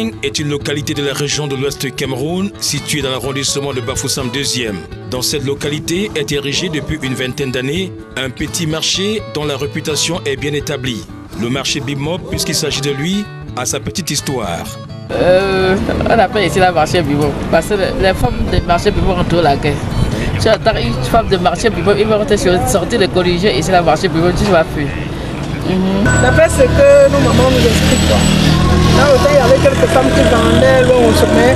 King est une localité de la région de l'Ouest Cameroun, située dans l'arrondissement de Bafoussam 2e. Dans cette localité est érigé depuis une vingtaine d'années un petit marché dont la réputation est bien établie. Le marché Big Mob, puisqu'il s'agit de lui, a sa petite histoire. On appelle ici la marché Big Mob parce que les femmes de marché Big Mob entourent la guerre. Tu attends une femme de marché Big Mob, ils vont sortir de corriger ici la marché Big Mob, tu vas fuir. D'après ce que nos mamans nous expliquent, là il y avait quelques femmes qui vendaient loin au sommet.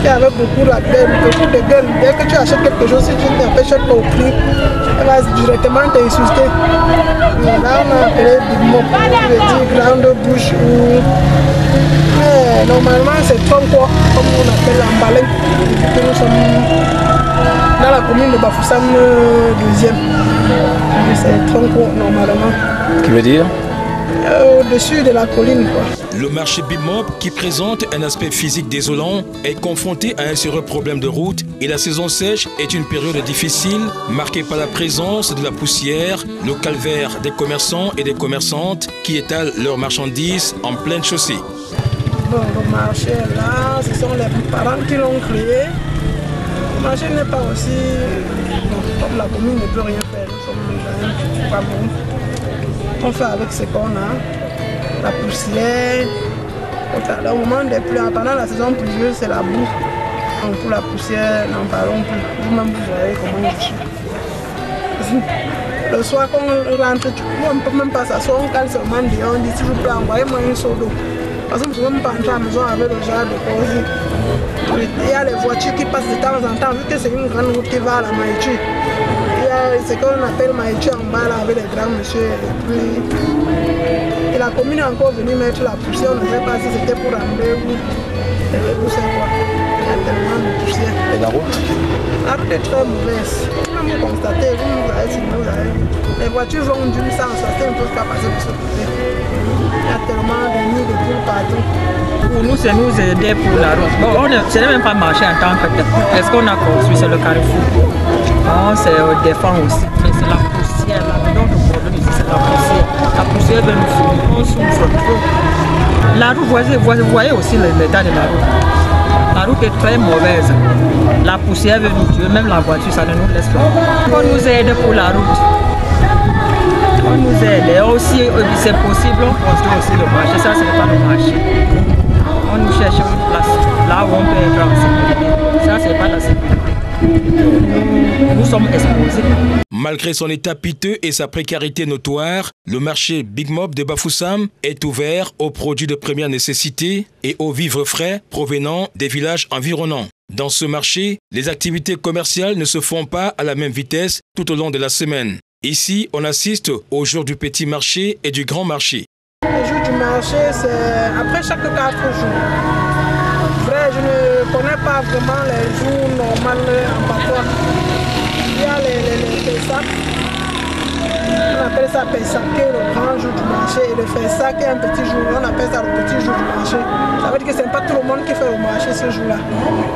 Il y avait beaucoup de gueule. Dès que tu achètes quelque chose, si tu n'achètes pas au prix, elle va directement t'insulter. Là on a appelé Big Mob, je veux dire grande bouche. Mais normalement c'est tronco, comme on appelle l'emballé. Nous sommes dans la commune de Bafoussam 2e. C'est tronco normalement. Qui veut dire au-dessus de la colline, quoi. Le marché Big Mob, qui présente un aspect physique désolant, est confronté à un sérieux problème de route et la saison sèche est une période difficile, marquée par la présence de la poussière, le calvaire des commerçants et des commerçantes qui étalent leurs marchandises en pleine chaussée. Bon, le marché là, ce sont les parents qui l'ont créé. Le marché n'est pas aussi... Bon, comme la commune ne peut rien faire, nous sommes pas bons. On fait avec ce qu'on a, la poussière. Au moment des pluies, pendant la saison pluvieuse, c'est la boue. Donc pour la poussière, n'en parlons plus. Vous-même, vous voyez comment je suis. Le soir, quand on rentre, on ne peut même pas s'asseoir, on cale seulement dehors, on dit s'il vous plaît, envoyez-moi une seau d'eau. Parce que je ne peux même pas entrer à la maison avec le genre de cause. Il y a les voitures qui passent de temps en temps, vu que c'est une grande route qui va à la Maïchi. C'est ce qu'on appelle Maïchi en bas là, avec les grands messieurs. Et la commune est encore venue mettre la poussière, on ne sait pas si c'était pour ramener ou c'est quoi. Il y a tellement de poussière. Et la route? La route est très mauvaise. Vous constatez, vous avez si vous avez. Les voitures vont d'une sens, certains ne peuvent pas passer de ce côté. Il y a tellement de nids de poules partout. Pour nous, c'est nous aider pour la route. Bon, ce n'est même pas marché en tant que tel. Est-ce qu'on a construit sur le carrefour? Non, c'est défend aussi. Mais c'est la poussière là. Donc le problème ici, c'est la poussière. La poussière veut nous souffrir. On souffre trop. La route, vous voyez aussi l'état de la route. La route est très mauvaise. La poussière veut nous tuer. Même la voiture, ça ne nous laisse pas. On nous aide pour la route. On nous aide. Et aussi, c'est possible, on construit aussi le marché. Ça, ce n'est pas le marché. On nous cherche une place. Là où on peut être en sécurité. Ça, ce n'est pas la sécurité. Nous sommes exposés. Malgré son état piteux et sa précarité notoire, le marché Big Mob de Bafoussam est ouvert aux produits de première nécessité et aux vivres frais provenant des villages environnants. Dans ce marché, les activités commerciales ne se font pas à la même vitesse tout au long de la semaine. Ici, on assiste aux jours du petit marché et du grand marché. Les jours du marché, c'est après chaque 4 jours. Vrai, je ne connais pas vraiment les jours normaux en patois. Il y a les Pessac. On appelle ça Pessac, le grand jour du marché. Et le Pessac est un petit jour. On appelle ça le petit jour du marché. Ça veut dire que ce n'est pas tout le monde qui fait le marché ce jour-là.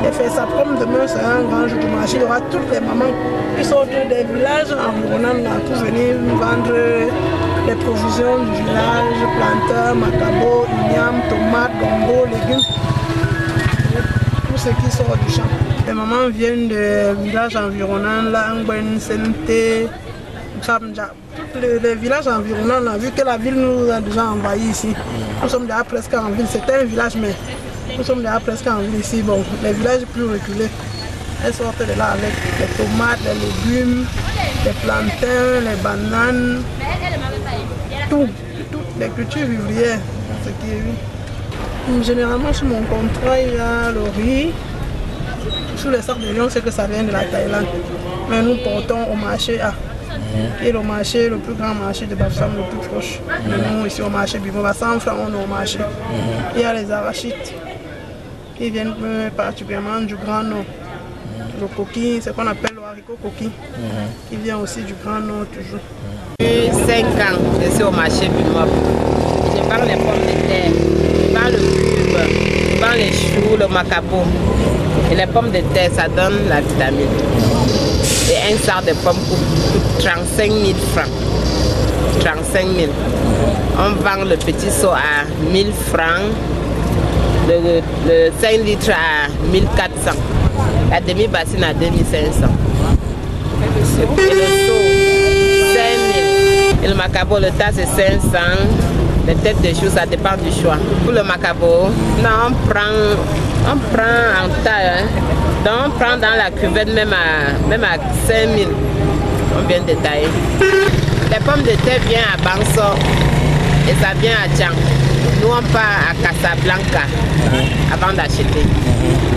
Et Pessac, comme demain, c'est un grand jour du marché. Il y aura toutes les mamans qui sortent des villages environnants pour venir vendre les provisions du village, plantain, macabo, igname, tomates, gombo, légumes. Tout ce qui sort du champ. Les mamans viennent des villages environnants, là, Angben, Sente, Samja. Tous les villages environnants, on a vu que la ville nous a déjà envahis ici. Nous sommes déjà presque en ville. C'était un village, mais nous sommes déjà presque en ville ici. Bon, les villages plus reculés, elles sortent de là avec les tomates, les légumes, les plantains, les bananes. Toutes les cultures vivrières, ce qui est vu. Généralement, sur mon contrat, il y a le riz. Sous les sacs de lion, c'est que ça vient de la Thaïlande. Mais nous portons au marché A. Et le marché, le plus grand marché de Bafoussam, le plus proche. Mais nous, ici au marché Big Mob, à 100 francs, on est au marché. Il y a les arachides qui viennent particulièrement du Grand Nord. Le coquille, c'est ce qu'on appelle le haricot coquille, qui vient aussi du Grand Nord toujours. J'ai 5 ans, je suis au marché Big Mob. Je vends les pommes de terre, je vends le bulbe, je vends les choux, le macabo. Et les pommes de terre, ça donne la vitamine. Et un sac de pommes coûte 35 000 francs. 35 000. On vend le petit seau à 1000 francs. Le 5 litres à 1400. La demi-bassine à 2500. Et le seau, 5000. Et le macabo, le tas c'est 500. Les têtes de chou, ça dépend du choix. Pour le macabo, non, on prend en tas. Hein. Donc on prend dans la cuvette même à 5000. On vient détailler. Les pommes de terre viennent à Bansor et ça vient à Tchang. Nous on part à Casablanca avant d'acheter.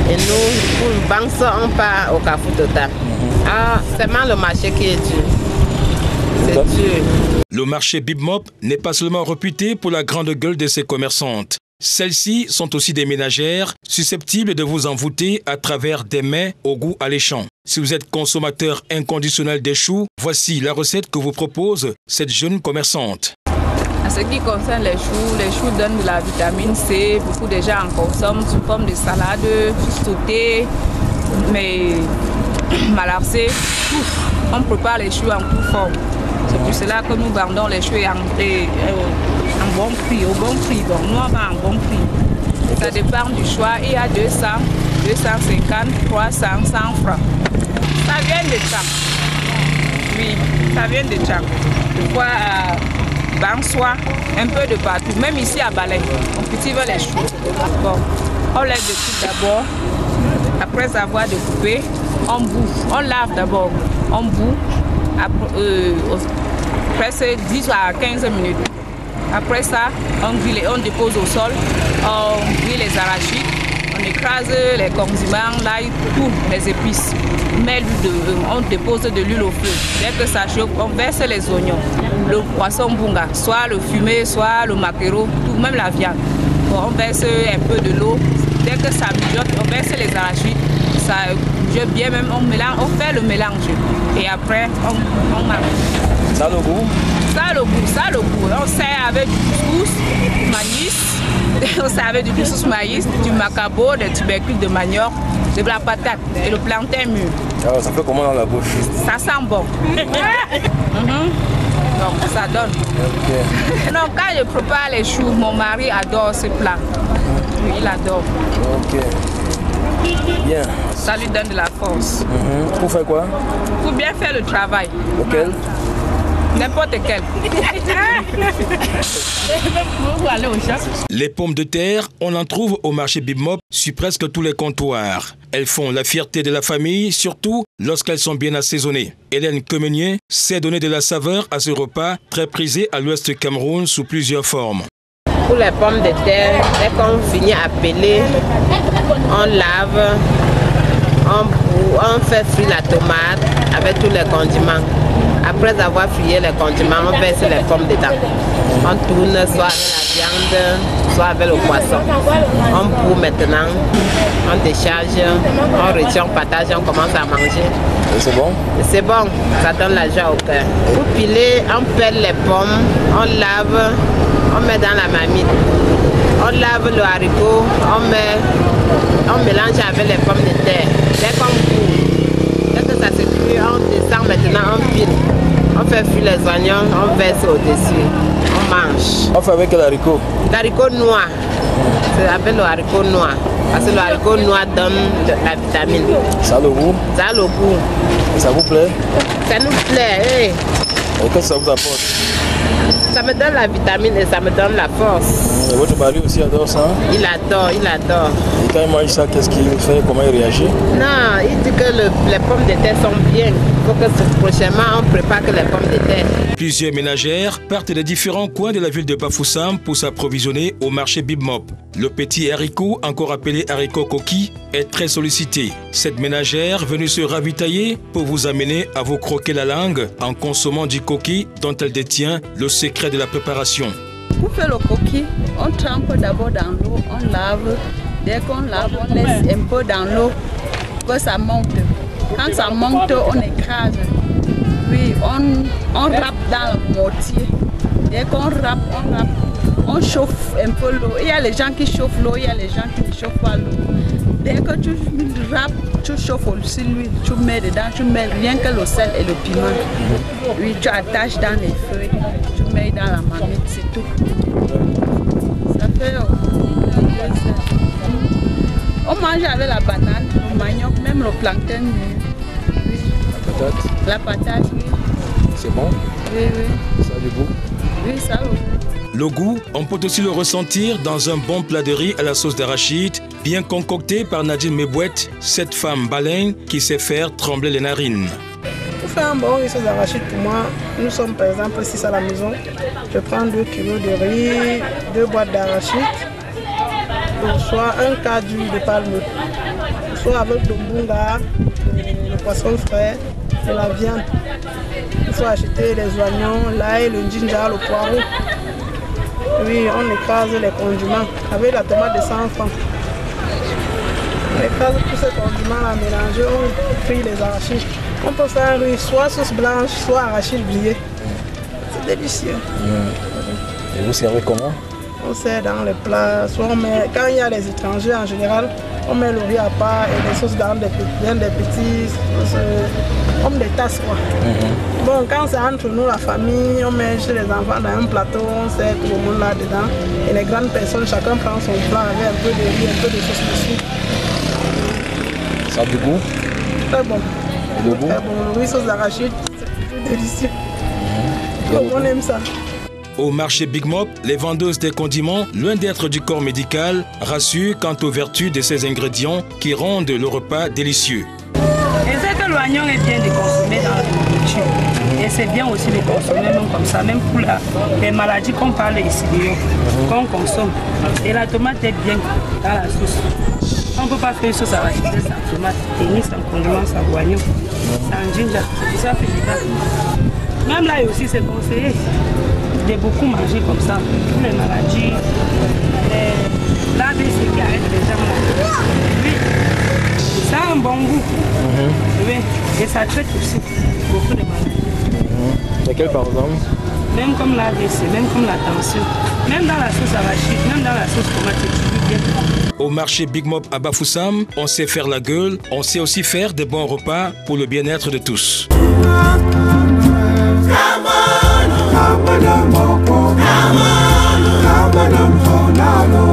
Et nous, pour Bansor, on part au Carrefour Total. Ah, c'est vraiment le marché qui est dur. C'est dur. Le marché Bibmop n'est pas seulement réputé pour la grande gueule de ses commerçantes. Celles-ci sont aussi des ménagères susceptibles de vous envoûter à travers des mets au goût alléchant. Si vous êtes consommateur inconditionnel des choux, voici la recette que vous propose cette jeune commerçante. En ce qui concerne les choux donnent de la vitamine C. Beaucoup de gens en consomment sous forme de salade, sauté, mais malarsé. On prépare les choux en toute forme. C'est pour cela que nous vendons les choux en bon prix, au bon prix. Bon, nous on vend en bon prix. Ça dépend du choix. Il y a 200, 250, 300, 100 francs. Ça vient de Tchang. Oui, ça vient de Tchang. Des fois à Bansoa, un peu de partout. Même ici à Balai, on cultive les choux. Bon, on les découpe d'abord. Après avoir découpé, on bouffe. On lave d'abord. On bouffe. Presque 10 à 15 minutes. Après ça, on grille, on dépose au sol, on grille les arachides, on écrase les condiments, l'ail, tout, les épices. On dépose de l'huile au feu. Dès que ça chauffe, on verse les oignons, le poisson bunga, soit le fumé, soit le maquereau, tout, même la viande. Bon, on verse un peu de l'eau. Dès que ça mijote, on verse les arachides. Ça mijote bien, même on mélange, on fait le mélange. Et après, on mange. Ça a le goût? Ça a le goût, ça a le goût. On sert avec du couscous, du maïs, on sert avec du couscous maïs, du macabo, des tubercules de manioc, de la patate et le plantain mûr. Alors, ça fait comment dans la bouche? Ça sent bon. Donc ça donne. Okay. Non, quand je prépare les choux, mon mari adore ce plat. Oui, il adore. Ok. Bien. Ça lui donne de la force. Pour faire quoi? Pour bien faire le travail. Lequel? N'importe quel. Les pommes de terre, on en trouve au marché Bibmop sur presque tous les comptoirs. Elles font la fierté de la famille, surtout lorsqu'elles sont bien assaisonnées. Hélène Comenier sait donner de la saveur à ce repas très prisé à l'ouest du Cameroun sous plusieurs formes. Pour les pommes de terre, dès qu'on finit à peler, on lave, on fait frire la tomate avec tous les condiments. Après avoir frié les condiments, on verse les pommes dedans. On tourne soit avec la viande, soit avec le poisson. On bout maintenant, on décharge, on retient, on partage, on commence à manger. Et c'est bon? C'est bon, ça donne la joie au cœur. Pour piler, on pèle les pommes, on lave, on met dans la marmite. On lave le haricot, on mélange avec les pommes de terre. Dès qu'on bout, dès que ça se cuit, on descend maintenant, on pile. On fait fuir les oignons, on verse au-dessus, on mange. On fait avec quel haricot? L'haricot noir, c'est avec le haricot noir. Parce que le haricot noir donne la vitamine. Ça a le goût? Ça a le goût. Et ça vous plaît? Ça nous plaît, hey. Et qu'est-ce que ça vous apporte? Ça me donne la vitamine et ça me donne la force. Et votre mari aussi adore ça? Il adore, il adore. Et quand il mange ça, qu'est-ce qu'il fait? Comment il réagit? Non, il dit que les pommes de terre sont bien. Il faut que prochainement on prépare que les pommes de terre. Plusieurs ménagères partent des différents coins de la ville de Bafoussam pour s'approvisionner au marché Bibmop. Le petit haricot, encore appelé haricot coquille, est très sollicité. Cette ménagère venue se ravitailler pour vous amener à vous croquer la langue en consommant du coquille dont elle détient le secret de la préparation. Pour faire le coquille, on trempe d'abord dans l'eau, on lave. Dès qu'on lave, on laisse un peu dans l'eau pour que ça monte. Quand ça monte, on écrase. Puis on râpe dans le mortier. Dès qu'on râpe, on chauffe un peu l'eau. Il y a les gens qui chauffent l'eau, il y a les gens qui ne chauffent pas l'eau. Dès que tu râpes, tu chauffes aussi l'huile, tu mets dedans, tu mets rien que le sel et le piment. Oui, tu attaches dans les feuilles, tu mets dans la marmite, c'est tout. Ça fait On mange avec la banane, le manioc, même le plancton. Oui. La patate? La patate, oui. C'est bon? Oui, oui. Ça a du goût? Oui, ça a le goût. Le goût, on peut aussi le ressentir dans un bon plat de riz à la sauce d'arachide, bien concocté par Nadine Mebouette, cette femme baleine qui sait faire trembler les narines. Pour faire un bon riz sauce d'arachide, pour moi, nous sommes par exemple 6 à la maison. Je prends 2 kilos de riz, 2 boîtes d'arachide, soit un quart d'huile de palme, soit avec le bunga, le poisson frais et la viande. Il faut acheter les oignons, l'ail, le ginger, le poireau. Oui, on écrase les condiments avec la tomate de 100 francs. On écrase tous ces condiments à mélanger, on frit les arachides. On peut faire un riz soit sauce blanche, soit arachide grillé. C'est délicieux. Et vous servez comment? On sert dans les plats, soit on met, quand il y a les étrangers en général, on met le riz à part et les sauces dans des petits, comme des tasses quoi. Bon, quand c'est entre nous, la famille, on met chez les enfants dans un plateau, on sert tout le monde là-dedans. Et les grandes personnes, chacun prend son plat avec un peu de riz, un peu de sauce dessus. Ça a du goût? Très bon. Et le goût? Très bon, le riz sauce d'arachide, c'est délicieux. On aime ça. Au marché Big Mob, les vendeuses des condiments, loin d'être du corps médical, rassurent quant aux vertus de ces ingrédients qui rendent le repas délicieux. Et c'est que l'oignon est bien de consommer dans la nourriture. Et c'est bien aussi de consommer même comme ça, même pour les maladies qu'on parle ici, qu'on consomme. Et la tomate est bien dans la sauce. On ne peut pas faire une sauce arachide sans tomate, et ni sans condiment, sans oignon, sans ginger. C'est ça que je dis. Même là aussi, c'est conseillé de beaucoup manger comme ça, pour les maladies, l'ABC qui arrête les gens là. Oui, ça a un bon goût. Oui, et ça traite aussi beaucoup de maladies. Lesquels par exemple? Même comme l'ABC, même comme la tension, même dans la sauce arachide, même dans la sauce tomate, c'est bien. Au marché Big Mob à Bafoussam, on sait faire la gueule, on sait aussi faire des bons repas pour le bien-être de tous. Come on,